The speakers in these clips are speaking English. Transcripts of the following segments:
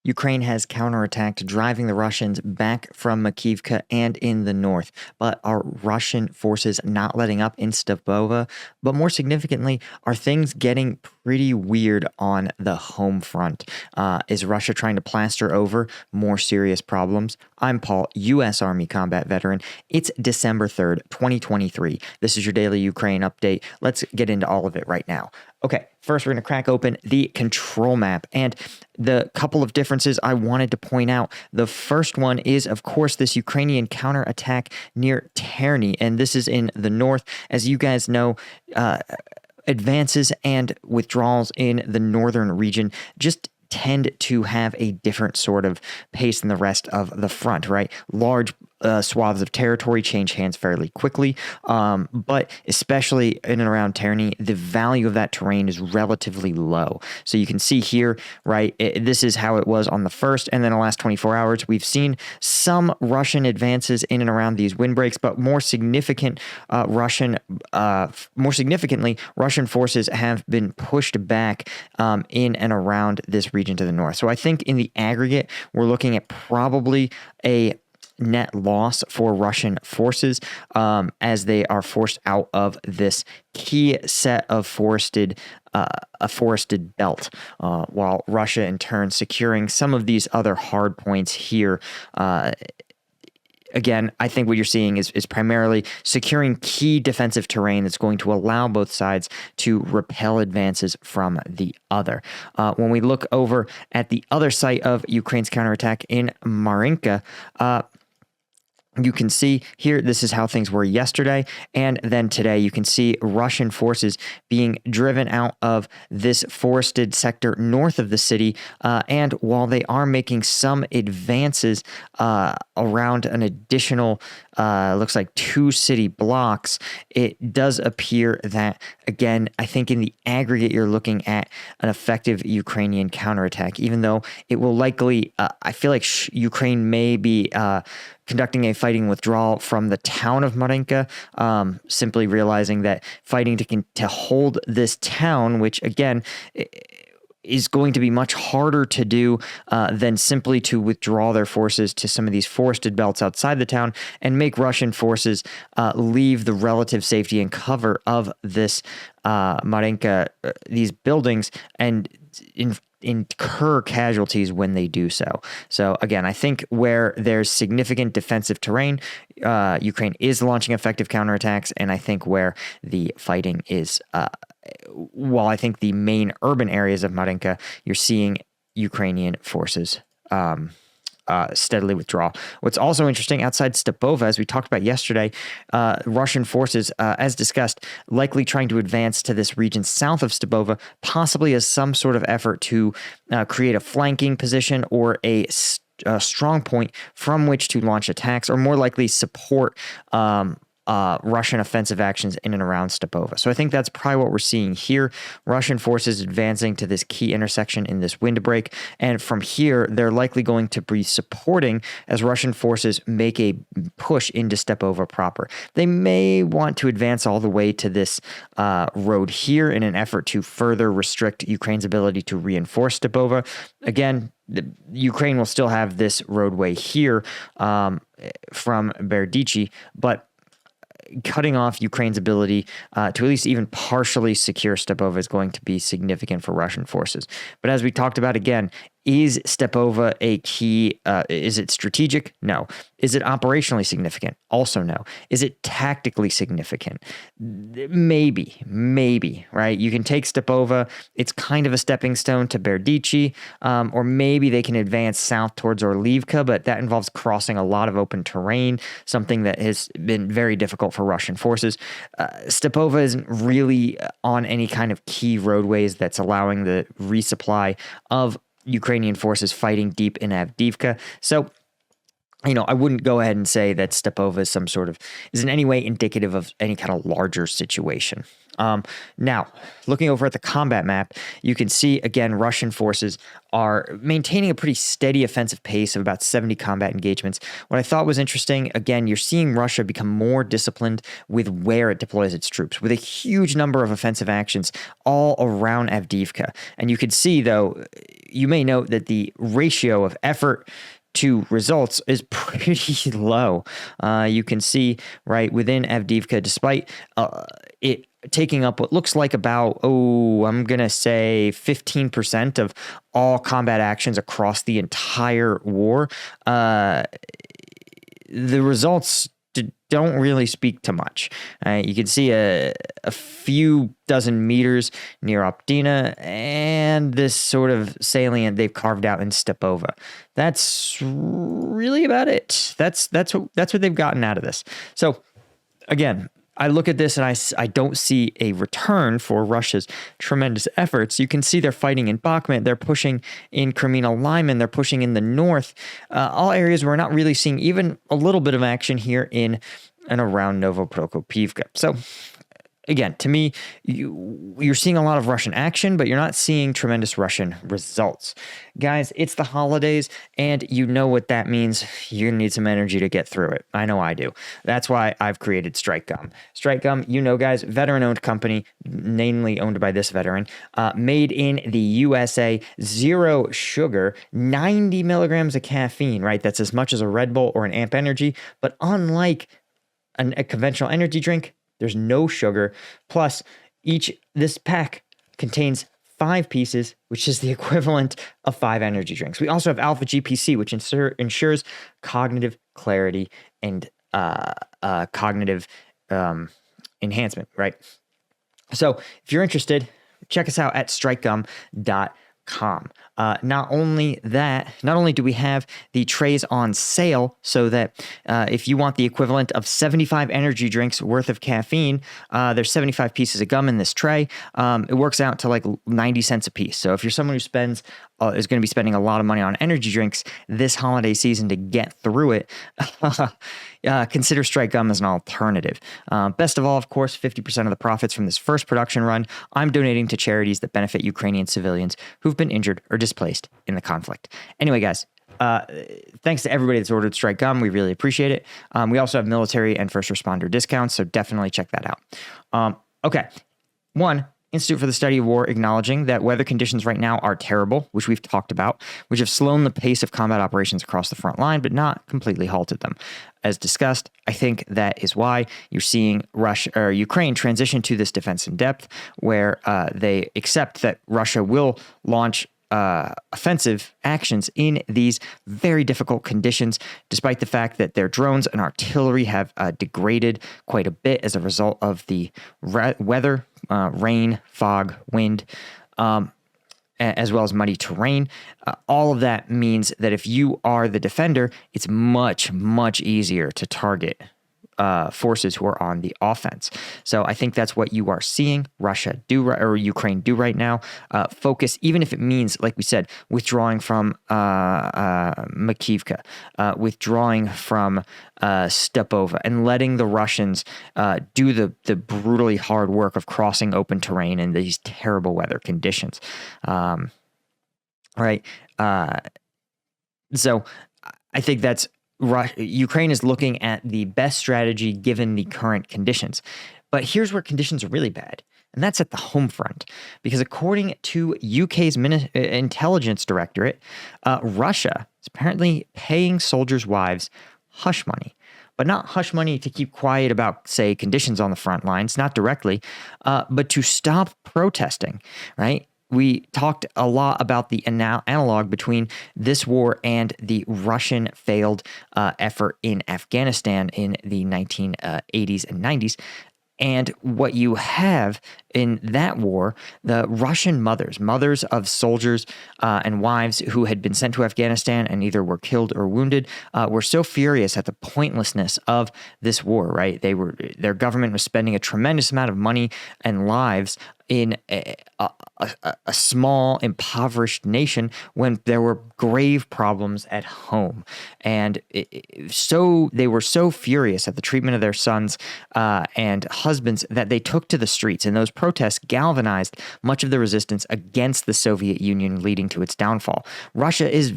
Ukraine has counterattacked, driving the Russians back from Makivka and in the north. But are Russian forces not letting up in Stepova? But more significantly, are things getting pretty weird on the home front? Is Russia trying to plaster over more serious problems? I'm Paul, U.S. Army combat veteran. It's December 3rd, 2023. This is your daily Ukraine update. Let's get into all of it right now. Okay, first we're going to crack open the control map and the couple of differences I wanted to point out. The first one is, of course, this Ukrainian counterattack near Terny, and this is in the north. As you guys know, advances and withdrawals in the northern region just tend to have a different sort of pace than the rest of the front, right? Large swaths of territory change hands fairly quickly, but especially in and around Terny, the value of that terrain is relatively low. So you can see here, right, this is how it was on the first, and then the last 24 hours, we've seen some Russian advances in and around these windbreaks, but more significantly, Russian forces have been pushed back in and around this region to the north. So I think in the aggregate, we're looking at probably a net loss for Russian forces as they are forced out of this key set of forested belt, while Russia in turn securing some of these other hard points here. Again, I think what you're seeing is primarily securing key defensive terrain that's going to allow both sides to repel advances from the other. When we look over at the other site of Ukraine's counterattack in Marinka, you can see here, this is how things were yesterday, and then today you can see Russian forces being driven out of this forested sector north of the city, and while they are making some advances around an additional, looks like 2 city blocks, it does appear that, again, I think in the aggregate you're looking at an effective Ukrainian counterattack, even though it will likely, I feel like Ukraine may be conducting a fighting withdrawal from the town of Marinka, simply realizing that fighting to hold this town, which again is going to be much harder to do than simply to withdraw their forces to some of these forested belts outside the town and make Russian forces leave the relative safety and cover of this Marinka, these buildings, and incur casualties when they do so. So again, I think where there's significant defensive terrain, Ukraine is launching effective counterattacks, and I think where the fighting is, while I think the main urban areas of Marinka, you're seeing Ukrainian forces steadily withdraw. What's also interesting, outside Stepova, as we talked about yesterday, Russian forces, as discussed, likely trying to advance to this region south of Stepova, possibly as some sort of effort to create a flanking position or a strong point from which to launch attacks, or more likely support Russian offensive actions in and around Stepova. So I think that's probably what we're seeing here. Russian forces advancing to this key intersection in this windbreak. And from here, they're likely going to be supporting as Russian forces make a push into Stepova proper. They may want to advance all the way to this road here in an effort to further restrict Ukraine's ability to reinforce Stepova. Again, Ukraine will still have this roadway here from Berdichi, but cutting off Ukraine's ability to at least even partially secure Stepova is going to be significant for Russian forces. But as we talked about again, is Stepova a key? Is it strategic? No. Is it operationally significant? Also no. Is it tactically significant? Maybe, right? You can take Stepova. It's kind of a stepping stone to Berdichi, or maybe they can advance south towards Orlivka, but that involves crossing a lot of open terrain, something that has been very difficult for Russian forces. Stepova isn't really on any kind of key roadways that's allowing the resupply of Ukrainian forces fighting deep in Avdiivka. So I wouldn't go ahead and say that Stepova is in any way indicative of any kind of larger situation. Now, looking over at the combat map, you can see, again, Russian forces are maintaining a pretty steady offensive pace of about 70 combat engagements. What I thought was interesting, again, you're seeing Russia become more disciplined with where it deploys its troops, with a huge number of offensive actions all around Avdiivka. And you can see, though, you may note that the ratio of effort to results is pretty low. You can see right within Avdiivka, despite it taking up what looks like about, I'm going to say 15% of all combat actions across the entire war, the results don't really speak to much. You can see a few dozen meters near Optina and this sort of salient they've carved out in Stepova. That's really about it. That's what they've gotten out of this. So again, I look at this and I don't see a return for Russia's tremendous efforts. You can see they're fighting in Bakhmut. They're pushing in Kremina Lyman. They're pushing in the north. All areas where we're not really seeing even a little bit of action here in and around Novoprokopivka. So again, to me, you're seeing a lot of Russian action, but you're not seeing tremendous Russian results. Guys, it's the holidays, and you know what that means. You're going to need some energy to get through it. I know I do. That's why I've created Strike Gum. Strike Gum, guys, veteran-owned company, namely owned by this veteran, made in the USA, zero sugar, 90 milligrams of caffeine, right? That's as much as a Red Bull or an Amp Energy, but unlike a conventional energy drink, there's no sugar. Plus, this pack contains 5 pieces, which is the equivalent of 5 energy drinks. We also have Alpha GPC, which ensures cognitive clarity and cognitive enhancement, right? So if you're interested, check us out at strikegum.com. Not only do we have the trays on sale so that if you want the equivalent of 75 energy drinks worth of caffeine, there's 75 pieces of gum in this tray. It works out to like 90 cents a piece. So if you're someone who is going to be spending a lot of money on energy drinks this holiday season to get through it, consider Strike Gum as an alternative. Best of all, of course, 50% of the profits from this first production run I'm donating to charities that benefit Ukrainian civilians who've been injured or displaced in the conflict. Anyway, guys, thanks to everybody that's ordered Strike Gum. We really appreciate it. We also have military and first responder discounts, so definitely check that out. Okay. Institute for the Study of War acknowledging that weather conditions right now are terrible, which we've talked about, which have slowed the pace of combat operations across the front line, but not completely halted them. As discussed, I think that is why you're seeing Ukraine transition to this defense in depth, where they accept that Russia will launch offensive actions in these very difficult conditions, despite the fact that their drones and artillery have degraded quite a bit as a result of the weather, rain, fog, wind, as well as muddy terrain. All of that means that if you are the defender, it's much, much easier to target forces who are on the offense. So I think that's what you are seeing Ukraine do right now. Focus, even if it means, like we said, withdrawing from Makivka, withdrawing from Stepova, and letting the Russians do the brutally hard work of crossing open terrain in these terrible weather conditions. Right. So I think that's Ukraine is looking at the best strategy given the current conditions. But here's where conditions are really bad, and that's at the home front. Because according to UK's intelligence directorate, Russia is apparently paying soldiers' wives hush money. But not hush money to keep quiet about, say, conditions on the front lines, not directly, but to stop protesting, right? We talked a lot about the analog between this war and the Russian failed effort in Afghanistan in the 1980s and 90s. And what you have in that war, the Russian mothers of soldiers and wives who had been sent to Afghanistan and either were killed or wounded, were so furious at the pointlessness of this war, right? Their government was spending a tremendous amount of money and lives in a small, impoverished nation when there were grave problems at home. And so they were so furious at the treatment of their sons and husbands that they took to the streets. And those protests galvanized much of the resistance against the Soviet Union, leading to its downfall. Russia is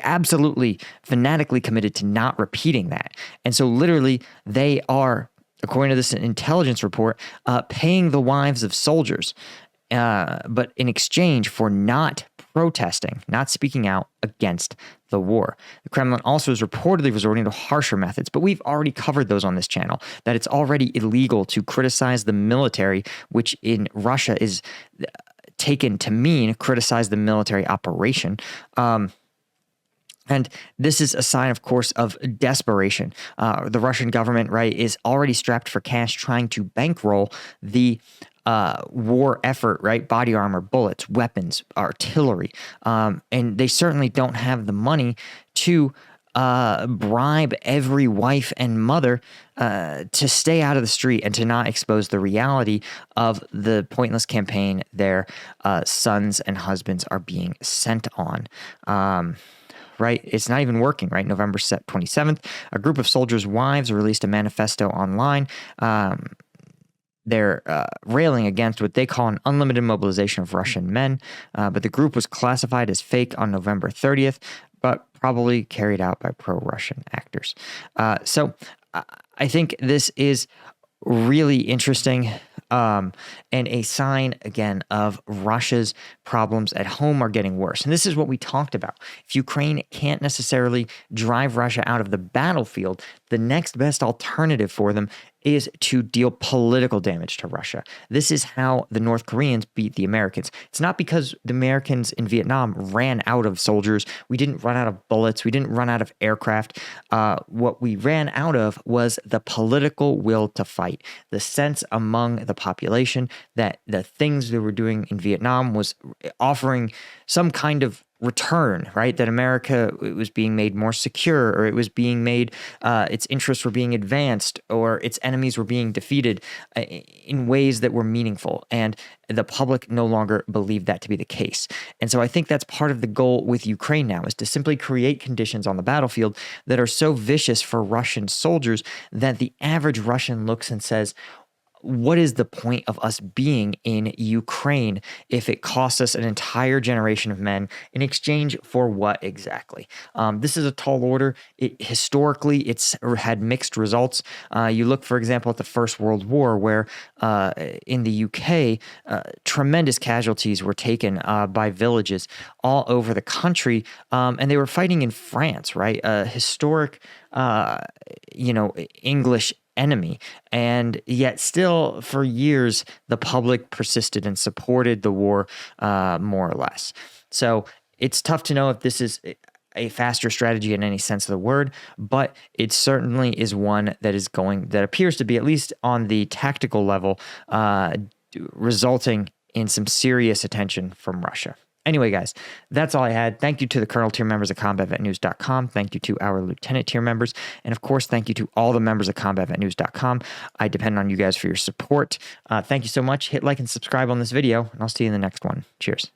absolutely fanatically committed to not repeating that. And so literally they are, according to this intelligence report, paying the wives of soldiers, but in exchange for not protesting, not speaking out against the war. The Kremlin also is reportedly resorting to harsher methods, but we've already covered those on this channel, that it's already illegal to criticize the military, which in Russia is taken to mean criticize the military operation. And this is a sign, of course, of desperation. The Russian government, right, is already strapped for cash trying to bankroll the war effort, right? Body armor, bullets, weapons, artillery. And they certainly don't have the money to bribe every wife and mother to stay out of the street and to not expose the reality of the pointless campaign their sons and husbands are being sent on. Right? It's not even working, right? November 27th, a group of soldiers' wives released a manifesto online. They're railing against what they call an unlimited mobilization of Russian men, but the group was classified as fake on November 30th, but probably carried out by pro-Russian actors. So I think this is really interesting. And a sign, again, of Russia's problems at home are getting worse. And this is what we talked about. If Ukraine can't necessarily drive Russia out of the battlefield, the next best alternative for them is to deal political damage to Russia. This is how the North Koreans beat the Americans. It's not because the Americans in Vietnam ran out of soldiers. We didn't run out of bullets. We didn't run out of aircraft. What we ran out of was the political will to fight, the sense among the population that the things they were doing in Vietnam was offering some kind of return, right? That America, it was being made more secure, or it was being made, its interests were being advanced, or its enemies were being defeated in ways that were meaningful. And the public no longer believed that to be the case. And so I think that's part of the goal with Ukraine now, is to simply create conditions on the battlefield that are so vicious for Russian soldiers that the average Russian looks and says, what is the point of us being in Ukraine if it costs us an entire generation of men in exchange for what exactly? This is a tall order. Historically, it's had mixed results. You look, for example, at the First World War, where in the UK, tremendous casualties were taken by villages all over the country, and they were fighting in France, right? A historic, English enemy. And yet still for years, the public persisted and supported the war more or less. So it's tough to know if this is a faster strategy in any sense of the word, but it certainly is one that appears to be, at least on the tactical level, resulting in some serious attention from Russia. Anyway, guys, that's all I had. Thank you to the Colonel tier members of CombatVetNews.com. Thank you to our Lieutenant tier members. And of course, thank you to all the members of CombatVetNews.com. I depend on you guys for your support. Thank you so much. Hit like and subscribe on this video, and I'll see you in the next one. Cheers.